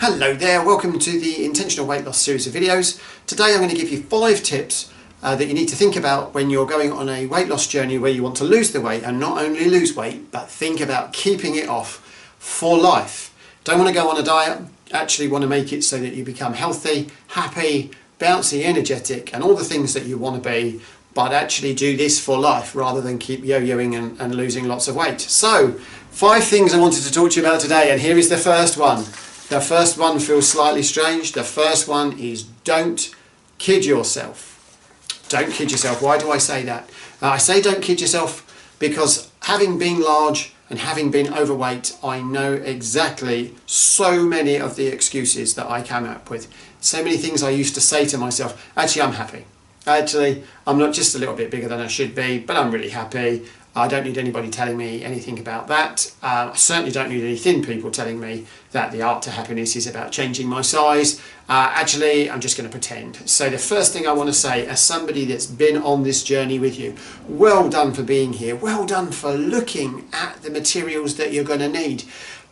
Hello there, welcome to the Intentional Weight Loss series of videos. Today I'm going to give you 5 tips that you need to think about when you're going on a weight loss journey where you want to lose the weight, and not only lose weight but think about keeping it off for life. Don't want to go on a diet, actually want to make it so that you become healthy, happy, bouncy, energetic and all the things that you want to be, but actually do this for life rather than keep yo-yoing and losing lots of weight. So 5 things I wanted to talk to you about today, and here is the first one. The first one feels slightly strange. The first one is don't kid yourself. Don't kid yourself. Why do I say that? I say don't kid yourself because having been large and having been overweight, I know exactly so many of the excuses that I came up with. So many things I used to say to myself, actually I'm happy. Actually, I'm not just a little bit bigger than I should be, but I'm really happy. I don't need anybody telling me anything about that. I certainly don't need any thin people telling me that the art to happiness is about changing my size. Actually, I'm just going to pretend. So the first thing I want to say, as somebody that's been on this journey with you, well done for being here. Well done for looking at the materials that you're going to need.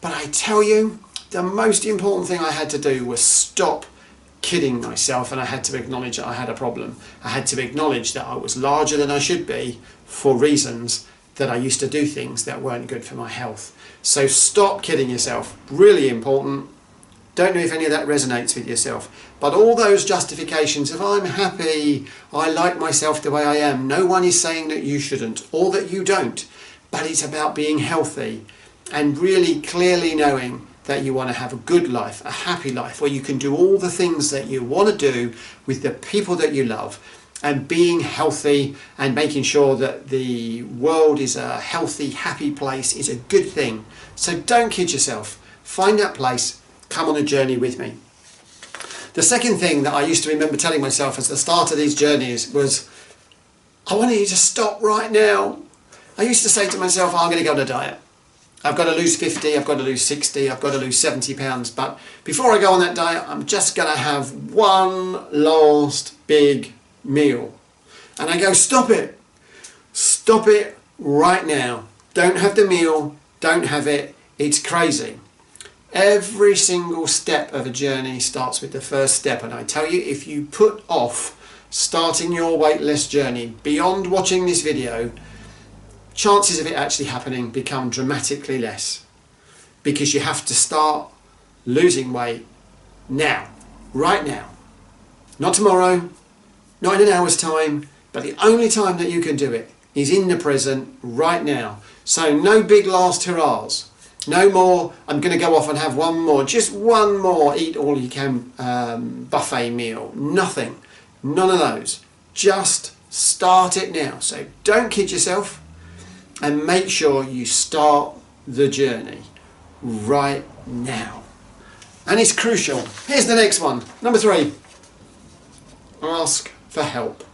But I tell you, the most important thing I had to do was stop kidding myself, and I had to acknowledge that I had a problem. I had to acknowledge that I was larger than I should be for reasons that I used to do things that weren't good for my health. So stop kidding yourself, really important. Don't know if any of that resonates with yourself, but all those justifications of I'm happy, I like myself the way I am, no one is saying that you shouldn't or that you don't, but it's about being healthy and really clearly knowing that you want to have a good life, a happy life, where you can do all the things that you want to do with the people that you love, and being healthy and making sure that the world is a healthy, happy place is a good thing. So don't kid yourself. Find that place, come on a journey with me. The second thing that I used to remember telling myself as the start of these journeys was, I want you to stop right now. I used to say to myself, I'm going to go on a diet. I've got to lose 50, I've got to lose 60, I've got to lose 70 pounds. But before I go on that diet, I'm just going to have one last big meal. And I go, stop it right now. Don't have the meal, don't have it, it's crazy. Every single step of a journey starts with the first step, and I tell you, if you put off starting your weight loss journey beyond watching this video, chances of it actually happening become dramatically less, because you have to start losing weight now, right now, not tomorrow, not in an hour's time, but the only time that you can do it is in the present, right now. So no big last hurrahs. No more, I'm going to go off and have one more, just one more, eat all you can buffet meal. Nothing. None of those. Just start it now. So don't kid yourself, and make sure you start the journey right now. And it's crucial. Here's the next one. Number 3. Ask for help.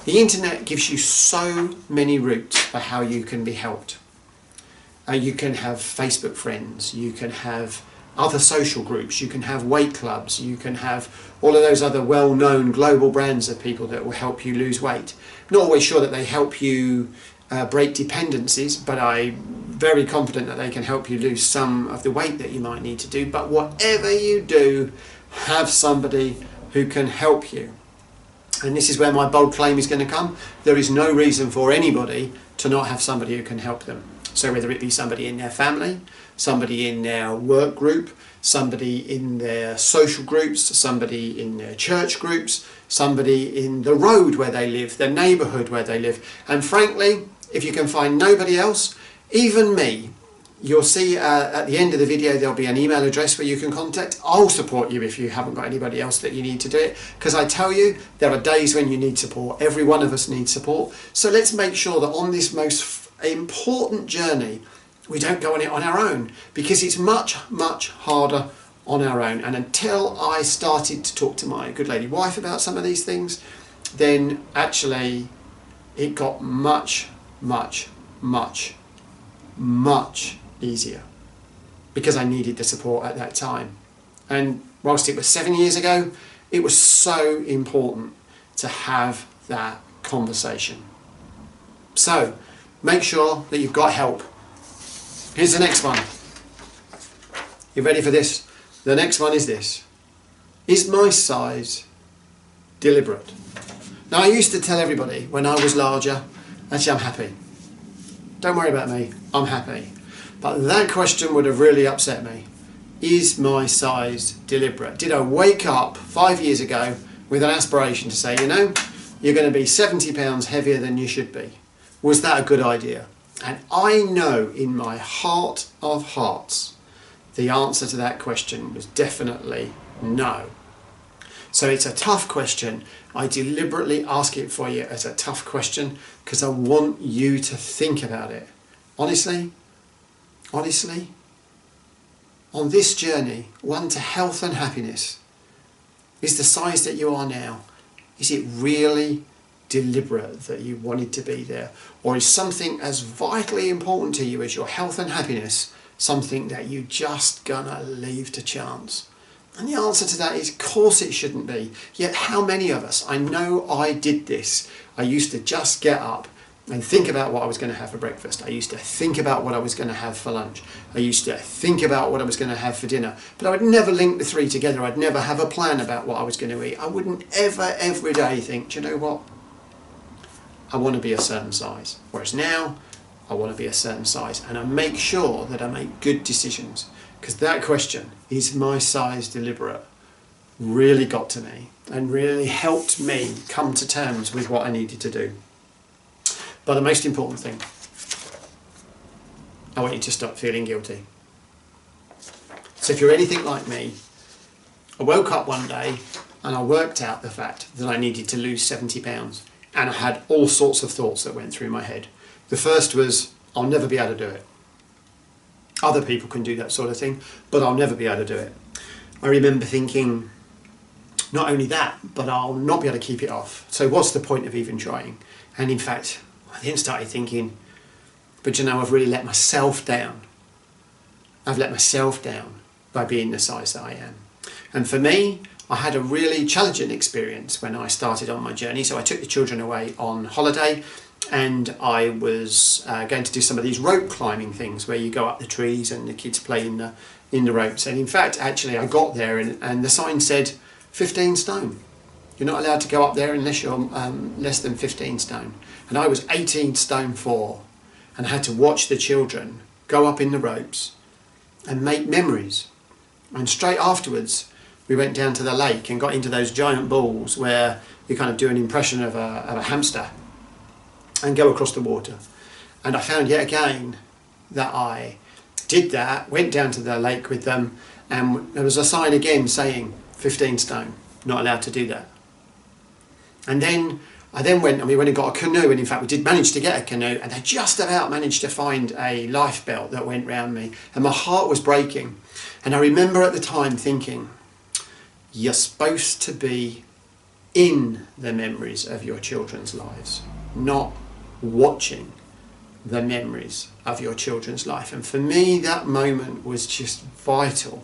The internet gives you so many routes for how you can be helped. You can have Facebook friends, you can have other social groups, you can have weight clubs, you can have all of those other well-known global brands of people that will help you lose weight. Not always sure that they help you break dependencies, but I'm very confident that they can help you lose some of the weight that you might need to do. But whatever you do, have somebody who can help you. And this is where my bold claim is going to come. There is no reason for anybody to not have somebody who can help them. So whether it be somebody in their family, somebody in their work group, somebody in their social groups, somebody in their church groups, somebody in the road where they live, the neighbourhood where they live. And frankly, if you can find nobody else, even me, you'll see at the end of the video there'll be an email address where you can contact. I'll support you if you haven't got anybody else that you need to do it, because I tell you, there are days when you need support. Every one of us needs support. So let's make sure that on this most important journey we don't go on it on our own, because it's much harder on our own. And until I started to talk to my good lady wife about some of these things, then actually it got much easier, because I needed the support at that time. And whilst it was 7 years ago, it was so important to have that conversation. So make sure that you've got help. Here's the next one. You ready for this? The next one is this. Is my size deliberate? Now, I used to tell everybody when I was larger, actually I'm happy. Don't worry about me, I'm happy. But that question would have really upset me. Is my size deliberate? Did I wake up 5 years ago with an aspiration to say, you know, you're going to be 70 pounds heavier than you should be? Was that a good idea? And I know in my heart of hearts, the answer to that question was definitely no. So it's a tough question. I deliberately ask it for you as a tough question because I want you to think about it. Honestly, on this journey, one to health and happiness, is the size that you are now, is it really deliberate that you wanted to be there? Or is something as vitally important to you as your health and happiness something that you just gonna leave to chance? And the answer to that is, of course it shouldn't be. Yet how many of us, I know I did this. I used to just get up and think about what I was going to have for breakfast. I used to think about what I was going to have for lunch. I used to think about what I was going to have for dinner. But I would never link the three together. I'd never have a plan about what I was going to eat. I wouldn't ever, every day think, do you know what? I want to be a certain size. Whereas now, I want to be a certain size. And I make sure that I make good decisions. Because that question, is my size deliberate, really got to me and really helped me come to terms with what I needed to do. But the most important thing, I want you to stop feeling guilty. So if you're anything like me, I woke up one day and I worked out the fact that I needed to lose 70 pounds. And I had all sorts of thoughts that went through my head. The first was, I'll never be able to do it. Other people can do that sort of thing, but I'll never be able to do it. I remember thinking, not only that, but I'll not be able to keep it off. So what's the point of even trying? And in fact, I then started thinking, but you know, I've really let myself down. I've let myself down by being the size that I am. And for me, I had a really challenging experience when I started on my journey. So I took the children away on holiday, and I was going to do some of these rope climbing things where you go up the trees and the kids play in the ropes. And in fact, actually, I got there and the sign said 15 stone. You're not allowed to go up there unless you're less than 15 stone. And I was 18 stone 4 and had to watch the children go up in the ropes and make memories. And straight afterwards, we went down to the lake and got into those giant balls where you kind of do an impression of a hamster and go across the water. And I found yet again that I did that, went down to the lake with them, and there was a sign again saying 15 stone, not allowed to do that. And then I went and we went and got a canoe, and in fact we did manage to get a canoe, and I just about managed to find a life belt that went round me, and my heart was breaking. And I remember at the time thinking, you're supposed to be in the memories of your children's lives, not watching the memories of your children's life. And for me, that moment was just vital.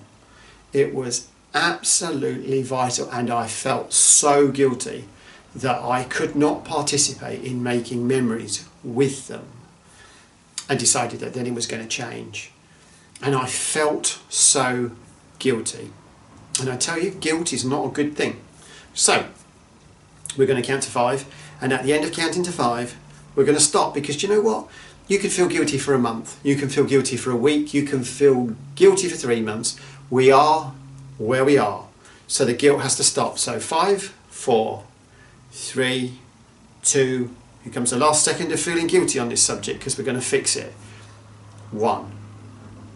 It was absolutely vital, and I felt so guilty that I could not participate in making memories with them. I decided that then it was going to change, and I felt so guilty. And I tell you, guilt is not a good thing. So we're going to count to 5, and at the end of counting to 5 we're going to stop, because do you know what? You can feel guilty for a month, you can feel guilty for a week, you can feel guilty for 3 months. We are where we are, so the guilt has to stop. So 5, 4, 3, 2, here comes the last second of feeling guilty on this subject, because we're going to fix it. 1.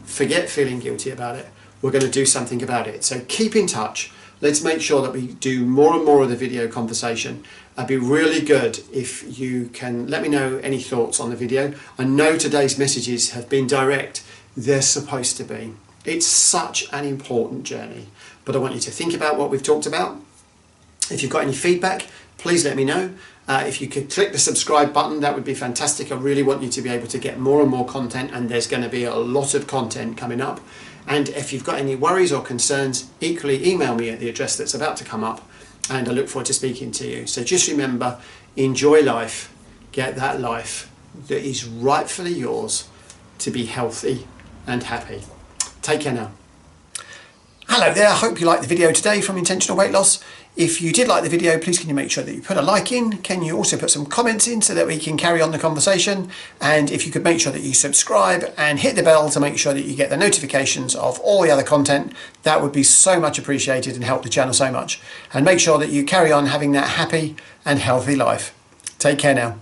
Forget feeling guilty about it. We're going to do something about it. So keep in touch. Let's make sure that we do more and more of the video conversation. It'd be really good if you can let me know any thoughts on the video. I know today's messages have been direct. They're supposed to be. It's such an important journey. But I want you to think about what we've talked about. If you've got any feedback, please let me know. If you could click the subscribe button, that would be fantastic. I really want you to be able to get more and more content, and there's going to be a lot of content coming up. And if you've got any worries or concerns, equally email me at the address that's about to come up, and I look forward to speaking to you. So just remember, enjoy life, get that life that is rightfully yours to be healthy and happy. Take care now. Hello there, I hope you liked the video today from Intentional Weight Loss. If you did like the video, please can you make sure that you put a like in? Can you also put some comments in so that we can carry on the conversation? And if you could make sure that you subscribe and hit the bell to make sure that you get the notifications of all the other content, that would be so much appreciated and help the channel so much. And make sure that you carry on having that happy and healthy life. Take care now.